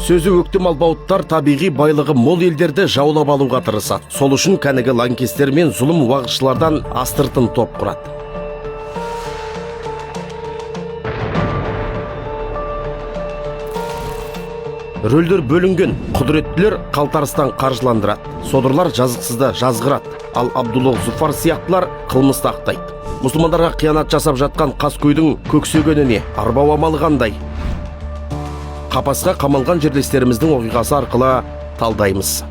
Сөзі өктем албауыттар табиғи байлығы мол елдерді жаулап алуға тырысады. Сол үшін кәнігі лаңкестер мен зұлым уағызшылардан астыртын топ құрады. Рөлдер бөлінген, құдіреттілер қалтарыстан қаржыландырады, содырлар жазықсызда жазғырады, ал Абдуллах Зуфар сияқтылар қылмысты ақтайды. Мұсылмандарға қиянат жасап жатқан қаскөйдің көксегеніне арбау амалы қандай? Қапасқа қамалған жерлестеріміздің оқиғасы арқылы талдаймыз.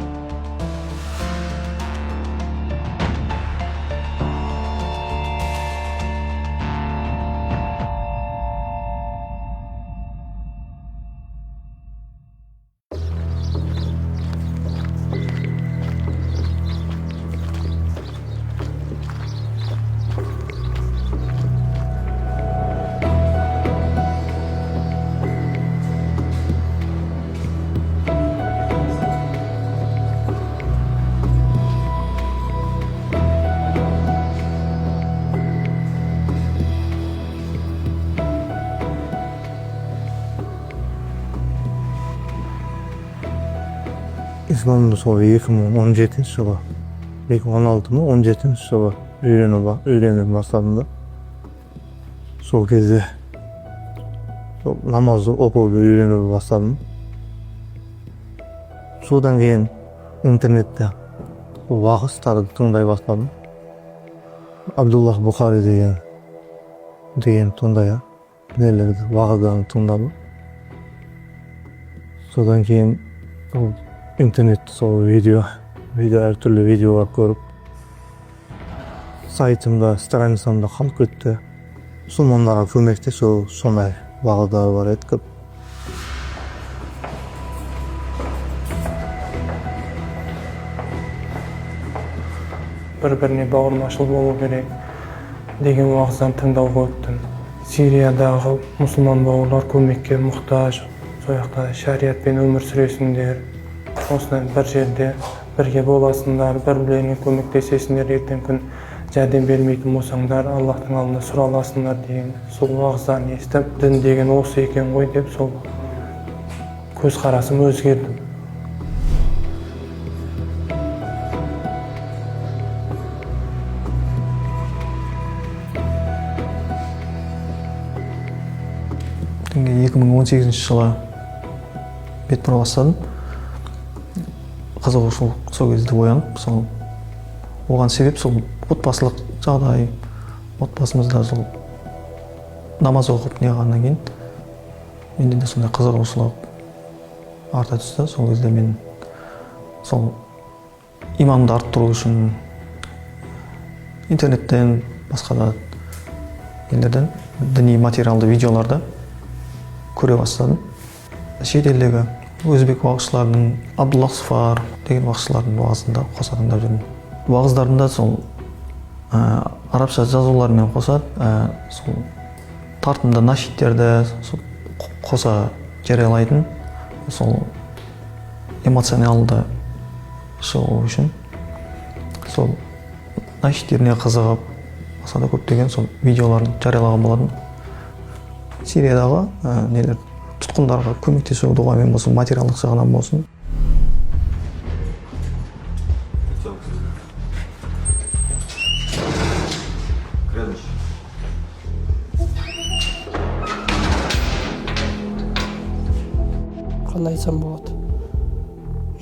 İslam'da sonra 2017 жылы, 2016 mı 17 жылы үйрене бастадым. Сол кезде намазды оқуды үйрене бастадым. Содан кейін интернетте уағыздарды тыңдай бастадым. Абдуллах Бухари деген тыңдай уағыздарын тыңдадым. Содан кейін интернетте сол видео әртүрлі видеолар көріп, сайтымда, страницамда қалып кетті. Мұсылмандарға көмекте сондай уағыздары бар еді. Бір-біріне бауырмашыл болу керек деген уағыздан тыңдауға өттім. Сириядағы мұсылман бауырлар көмекке мұқтаж, сояқта шариатпен өмір сүресіңдер. Осындай бір жерде бірге боласыңдар, бір-бірлеріңе көмектесесіңдер, ертең күн жәрдем бермейтін болсаңдар, Аллахтың алдында сұраласыңдар деген сол уағыздарын естіп, дін деген осы екен ғой деп сол көзқарасым өзгерді. Мен 2018 жылы бет бұра бастадым. Қызығушылық сол кезде оянып, оған себеп сол отбасылық жағдай, отбасымызда сол намаз оқып неғаннан кейін менде де сондай қызығушылық арта түсті. Сол кезде мен сол иманымды арттыру үшін интернеттен, басқа да елдерден діни материалды видеоларды көре бастадым. Шетелдегі өзбек уағызшыларының, Абдуллах Зуфар деген уағызшылардың уағызында қоса тыңдап жүрмін. Уағыздарында сол арабша жазулармен қоса сол тартымды нашидтерді қоса жариялайтын, сол эмоционалды шығу үшін сол нашидтеріне қызығып, басқа да көптеген сол видеоларын жариялаған болатын. Сириядағы тұтқындарға көмектесу дұғамен болсын, материалдық жағынан болсын. Қандай айтсам болады.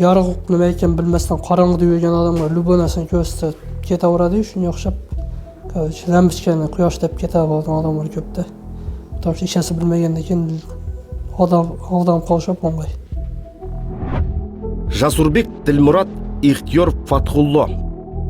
Ярық неме екенін білместен қараңғы деп жүрген адамға любой нәрсені көрсетсе кете барады үшін ұқсап. Ләмбішкені құяш деп кете баратын адамдар көп те. Tabii işesi bilmegenden keyin adam қаушап оңғай. Жасурбек Ділмұрат, Ихтиор Фатхулло.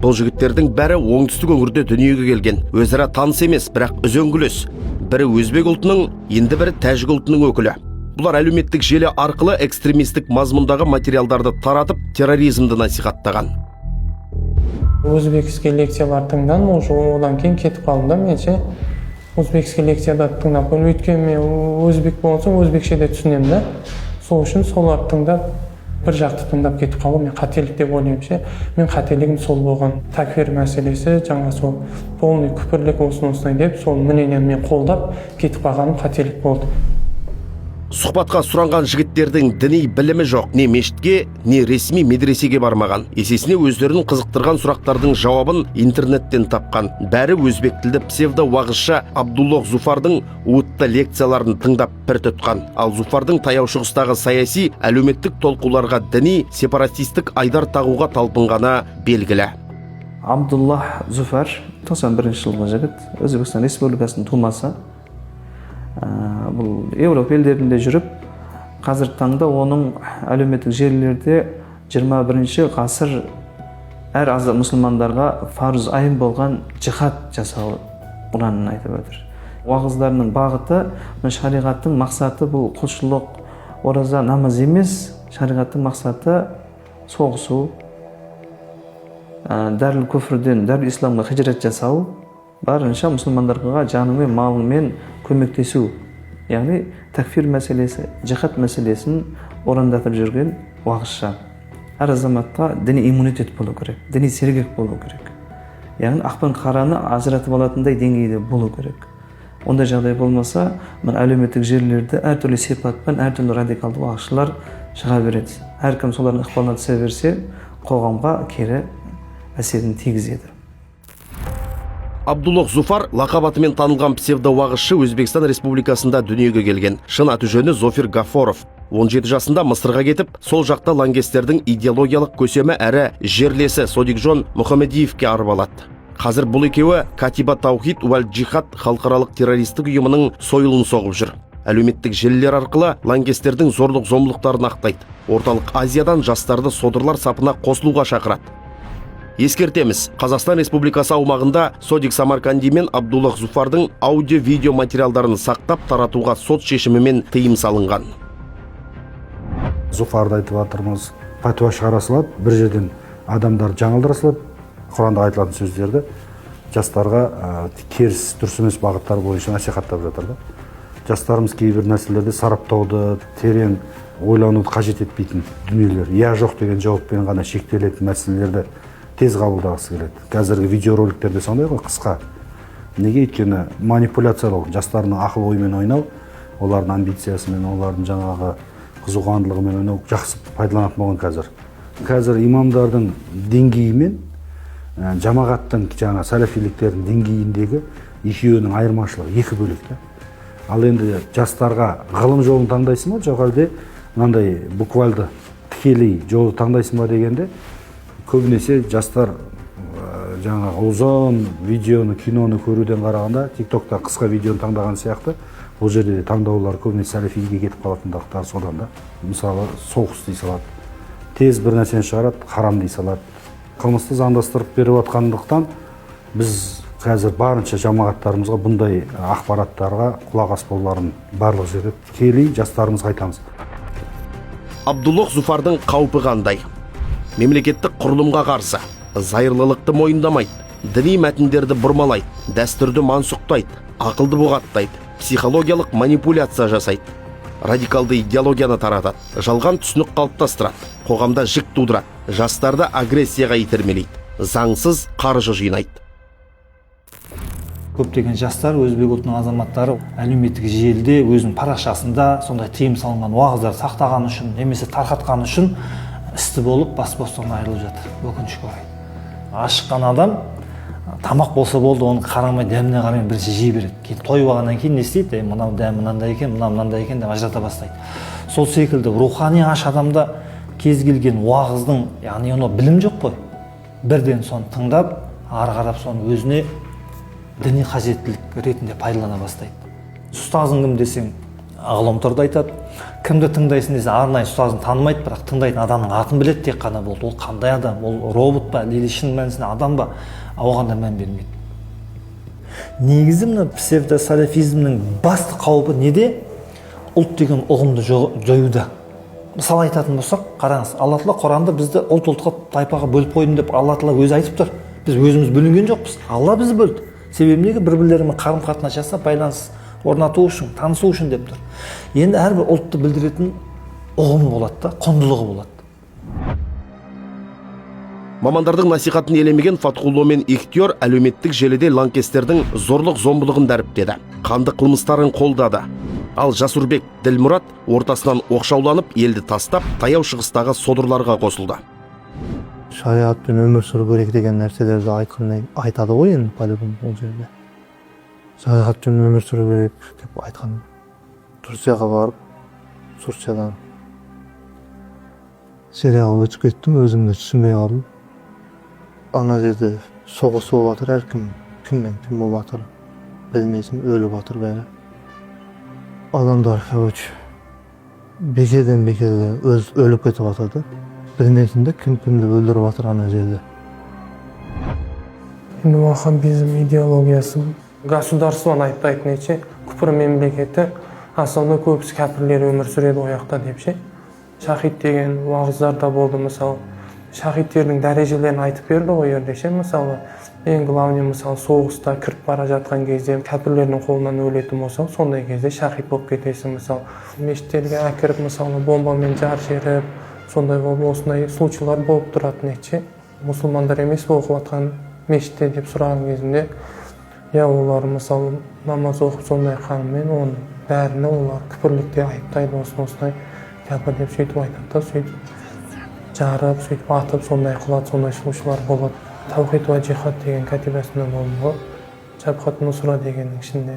Бұл жігіттердің бәрі оңтүстік өңірде дүниеге келген. Өзара таныс емес, бірақ үзеңгілес. Бірі өзбек ұлтының, енді бірі тәжік ұлтының өкілі. Бұлар әлеуметтік желі арқылы экстремистік мазмұндағы материалдарды таратып, терроризмді насихаттаған. Өзбекский лекциялар тыңдан, одан кейін кетіп қалды менше. Өзбекский лекцияда тыңдап көріп, өйткені мен өзбек болсам өзбекше де түсінемін да. Сол үшін соларды тыңдап, бір жақты тыңдап кетіп қалу мен қателік деп ойлаймын ше. Мен қателігім сол болған. Такфир мәселесі, жаңа сол полный күпірлік осындай деп, сол мнениені мен қолдап кетіп қалғаным қателік болды. Сұхбатқа сұранған жігіттердің діни білімі жоқ, не мешітке, не ресми медресеге бармаған. Есесіне өздерін қызықтырған сұрақтардың жауабын интернеттен тапқан. Бәрі өзбек тілді псевдо-уағызшы Абдуллох Зуфардың уытты лекцияларын тыңдап пір тұтқан. Ал Зуфардың таяу шығыстағы саяси, әлеуметтік толқуларға діни, сепаратистік айдар тағуға талпынғаны белгілі. Абдуллах Зуфар 91 жылғы жігіт, Өзбекстан Республикасының тумасы. Бұл Европа елдерінде жүріп, қазір таңда оның әлеуметтік желілерде 21 ғасыр әр азат мұсылмандарға фарыз айын болған жихад жасау ұранын айтып отыр. Уағыздарының бағыты, шариғаттың мақсаты бұл құлшылық, ораза, намаз емес, шариғаттың мақсаты соғысу, дәріл күфірден дәріл исламға хижрат жасау, барынша мұсылмандарға жанымен, малымен көмектесу. Яғни такфир мәселесі, жихад мәселесін орындатып жүрген уағызшы. Әр азаматқа діни иммунитет болу керек, діни сергек болу керек. Яғни ақ пен қараны ажыратып алатындай деңгейде болу керек. Ондай жағдай болмаса, әлеуметтік желілерде әртүрлі сипатпен әртүрлі радикалды уағызшылар шыға береді. Әркім солардың ықпалына түсе берсе, қоғамға кері әсерін тигізеді. Абдуллох Зуфар лақап атымен танылған псевдо-уағызшы Өзбекстан Республикасында дүниеге келген. Шын аты-жөні Зофир Гафоров. 17 жасында Мысырға кетіп, сол жақта лаңкестердің идеологиялық көсемі әрі жерлесі Содикжон Мұхамедиевке арбалады. Қазір бұл екеуі Катиба Таухид уәл Джихад халықаралық террористік ұйымының сойылын соғып жүр. Әлеуметтік желілер арқылы лаңкестердің зорлық-зомбылықтарын ақтайды. Орталық Азиядан жастарды содырлар сапына қосылуға шақырады. Ескертеміз, Қазақстан Республикасы аумағында Содик Самарканди мен Абдуллох Зуфардың аудио-видео материалдарын сақтап таратуға сот шешімімен тыйым салынған. Зуфарды айтып жатырмыз, пәтуа шығара салады, бір жерден адамдар жаңылдыра салады, Құранда айтылатын сөздерді жастарға теріс, дұрыс емес бағыттар бойынша насихаттап жатыр. Жастарымыз кейбір нәрселерде сараптауды, терең ойлануды қажет етпейтін дүниелер, я жоқ деген жауаппен ғана шектелетін мәселелерді тез қабылдағысы келеді. Қазіргі видеороликтерде сондай ғой, қысқа. Неге? Өйткені манипуляциялау, жастардың ақыл оймен ойнау, олардың амбициясымен, олардың жаңағы қызуқандылығымен ойнау жақсы пайдаланатын болған қазір. Қазір имамдардың деңгейімен жамағаттың жаңа сәләфиліктердің деңгейіндегі екеуінің айырмашылығы екі бөлек. Ал енді жастарға ғылым жолын таңдайсың ба, жоқ әлде мынандай буквалды тікелей жолды таңдайсың ба дегенде, көбінесе жастар жаңағы ұзын видеоны, киноны көруден қарағанда, тиктокта қысқа видеоны таңдаған сияқты, бұл жерде таңдаулар көбінесе сәләфиге кетіп қалатындықтар содан да. Мысалы, соғыс дей салады, тез бір нәрсені шығарады, харам дей салады. Қылмысты заңдастырып беріп жатқандықтан біз қазір барынша жамағаттарымызға бұндай ақпараттарға құлақ аспауларын барлық жерде тікелей жастарымызға айтамыз. Абдуллох Зуфардың қаупі қандай? Мемлекеттік құрылымға қарсы, зайырлылықты мойындамайды, діни мәтіндерді бұрмалайды, дәстүрді мансұқтайды, ақылды бұғаттайды, психологиялық манипуляция жасайды, радикалды идеологияны таратады, жалған түсінік қалыптастырады, қоғамда жік тудырады, жастарды агрессияға итермелейді, заңсыз қаржы жинайды. Көптеген жастар, өзбек ұлтының азаматтары әлеуметтік желіде өзінің парақшасында сондай тыйым салынған уағыздар сақтаған үшін немесе тарқатқан үшін істі болып бас бостандығынан айырылып жатыр, өкінішке орай. Ашыққан адам тамақ болса болды, оны қарамай, дәміне қарамай бірінші жей береді. Кейін тойып алғаннан кейін не істейді? Мынау дәм мынандай екен, мынау мынандай екен деп ажырата бастайды. Сол секілді рухани аш адамда кез келген уағыздың, яғни оны білім жоқ қой. Бірден соны тыңдап, ары қарап соны өзіне діни қажеттілік ретінде пайдалана бастайды. Ұстазың кім десең, ғаламторда айтады. Кімді тыңдайсың десе, арнайы ұстазын танымайды, бірақ тыңдайтын адамның атын біледі тек қана болды. Ол қандай адам, ол робот па, или шын мәнісінде адам ба, оған да мән бермейді. Негізі мына псевдосалафизмнің басты қаупі неде? Ұлт деген ұғымды жоюда. Мысалы айтатын болсақ, қараңыз, Алла Тағала Құранда бізді ұлт-ұлтқа, тайпаға бөліп қойдым деп Алла Тағала өзі айтып тұр. Біз өзіміз бөлінген жоқпыз. Алла бізді бөлді. Себебі неге? Бір-бірлерімен қарым-қатынас жасап, байланыс орнату үшін, танысу үшін деп тұр. Енді әрбір ұлтты білдіретін ұғымы болады да, құндылығы болады. Мамандардың насихатын елемеген Фатхулло мен Ихтиор әлеуметтік желіде лаңкестердің зорлық-зомбылығын дәріптеді. Қанды қылмыстарын қолдады. Ал Жасурбек Ділмұрат ортасынан оқшауланып елді тастап таяу шығыстағы содырларға қосылды. Шариатпен өмір сүру керек деген нәрселерді айтады ғой енді по-любому ол жерде. Шариатпен өмір сүру керек деп айтқан. Турцияға барып, Турциядан Сирияға өтіп кеттім, өзімді түсінбей қалдым. Ана жерде соғыс болып жатыр, әркім кіммен кім болып жатыр білмейсің, өліп жатыр бәрі. Адамдар бекерден өз өліп кетіп жатады. Білмейсің де кім кімді өлдіріп жатыр ана жерде. Енді ваххабизм идеологиясы государствоны айыптайтын ете, күпір мемлекеті основной көбісі кәпірлер өмір сүреді ояқта деп ше. Шахид деген уағыздарда болды, мысалы. Шахидтердің дәрежелерін айтып берді ғой жерде ше, мысалы. Ең главный мысалы соғыста кіріп бара жатқан кезде кәпірлердің қолынан өлетін болса, сондай кезде шахид болып кетесің, мысалы. Мешіттерге әкіріп, мысалы, бомбамен жар жеріп, сондай болып осындай случайлар болып тұратын ете. Мұсылмандар емес оқып жатқан мешітте деп сұраған кезінде, олар мысалы намаз оқып сондай қанымен оның бәріне олар күпірлікте айыптайды, осындай кәпір деп сөйтіп айтады да, сөйтіп жарып, сөйтіп атып, сондай қылады, сондай случайлар болады. Таухид ва джихад деген катибасында болды ғой, Жабхат Нусра дегеннің ішінде.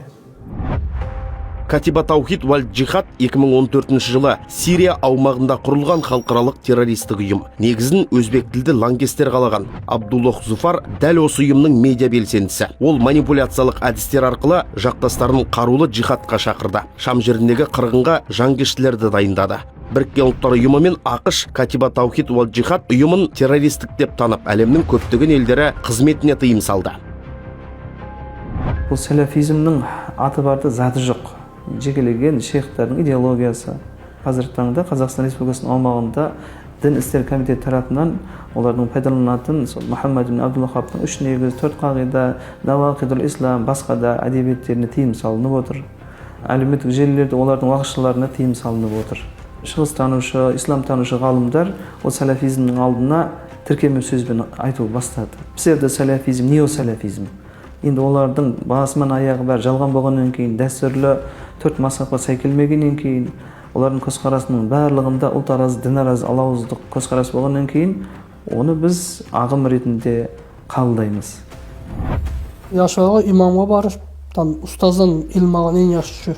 Катиба Таухид вал Джихад 2014 жылы Сирия аумағында құрылған халықаралық террористік ұйым. Негізін өзбек тілді лаңкестер қалаған. Абдуллох Зуфар дәл осы ұйымның медиа белсендісі. Ол манипуляциялық әдістер арқылы жақтастарын қарулы джихадқа шақырды. Шам жеріндегі қырғынға жанкештілерді дайындады. Біріккен ұлттар ұйымы мен ақш Катиба Таухид вал Джихад ұйымын террористік деп танып, әлемнің көптеген елдері қызметіне тыйым салды. Бұл сәләфизмнің аты барды заты жоқ. Жекелеген шейхтардың идеологиясы. Қазіргі таңда Қазақстан Республикасының аумағында дін істер комитеті тарапынан олардың пайдаланатын Мұхаммад ибн Абдул-Ваххабтың 3 негіз, 4 қағида, Навақидул Ислам, басқа да әдебиеттеріне тыйым салынып отыр. Әлеуметтік желілерде олардың уағызшыларына тыйым салынып отыр. Шығыстанушы, исламтанушы ғалымдар ол сәләфизмнің алдына тіркеме сөзбен айту бастады. Псевдо-сәләфизм, нео-сәләфизм. Енді олардың басынан аяғы бәрі жалған болғаннан кейін, дәстүрлі 4 мазхабқа сай келмегеннен кейін, олардың көзқарасының барлығында ұлтаразы, дінаразы, алауыздық көзқарас болғаннан кейін, оны біз ағым ретінде қабылдаймыз. Yaşağı imamға барып, ұстаздан ilm алған ең yaxşı.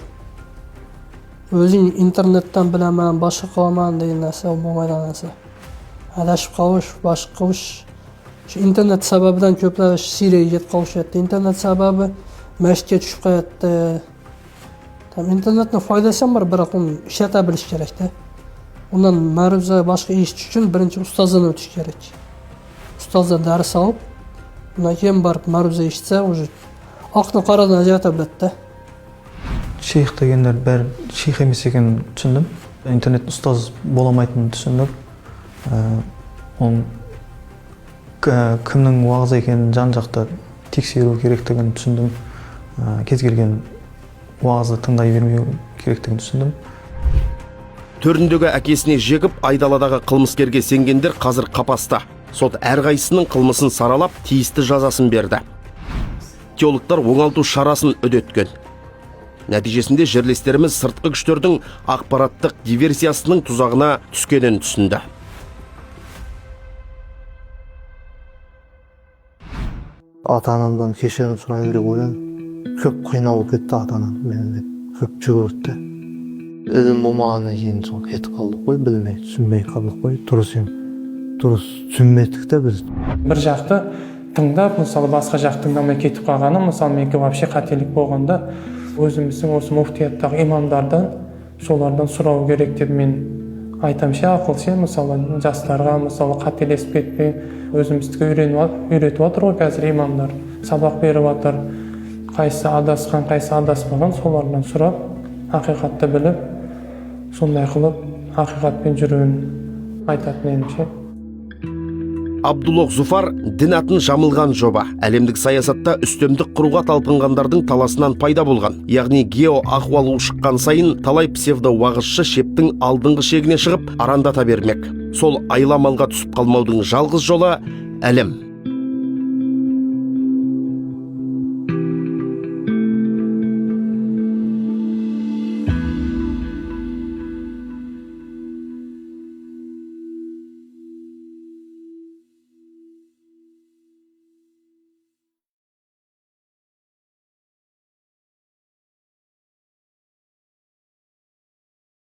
Өзің интернеттен білемін, башқа қыламын деген нәрсе болмайдан нәрсе. Әләшіп қалыш, башқа қалыш. Интернет сәбәбіден көптер Сирияға кетіп қалыш етті. Интернет сәбәбі мәшітке түшіп қаятты. Интернеттің файдасы бар, бірақ оны ішете біліш керек. Ondan məruzə başqa iş üçün birinci ustazdan ötüş gerek. Ustazdan dərs alıb, ondan keyin barıb məruzə işitsə, aqni qaradan ajrata biladi. Шейх дегендер бәрі шейх емес екенін түсіндім. Интернет ұстаз боламайтынын түсіндім. Оның кімнің уағыз екенін жан-жақта тексеру керектігін түсіндім. Кез келген уағызды тыңдай бермеу керектігін түсіндім. Төріндегі әкесіне жегіп, айдаладағы қылмыскерге сенгендер қазір қапаста. Сот әрқайсының қылмысын саралап, тиісті жазасын берді. Теологтар оңалту шарасын үдеткен. Нәтижесінде жерлестеріміз сыртқы күштердің ақпараттық диверсиясының тұзағына түскенін түсінді. Ата-анамдан кешірім сұрай бере қойған. Көп қиналып кетті ата-анам менен, көп жүгіртті. Ілім болмағаннан кейін сол кетіп қалдық қой, білмей, түсінбей қалдық қой. Дұрыс түсінмедік те біз. Бір жақты тыңдап, мысалы басқа жақ тыңдамай кетіп қалғаны, мысалы менікі вообще қателік болғанда, өзіміздің осы муфтияттағы имамдардан, солардан сұрау керек деп мен айтамын ақыл ше, мысалы жастарға, мысалы қателесіп кетпей, өзіміздікі үйретіп отыр ғой қазір имамдар, сабақ беріп отыр, қайсы адасқан, қайсы адаспаған, солардан сұрап, ақиқатты біліп, сондай қылып, ақиқатпен жүруін айтатын едім ше. Абдуллох Зуфар дін атын жамылған жоба. Әлемдік саясатта үстемдік құруға талпынғандардың таласынан пайда болған. Яғни гео ахуал ушыққан сайын талай псевдо уағызшы шептің алдыңғы шегіне шығып арандата бермек. Сол айламалға түсіп қалмаудың жалғыз жолы әлем.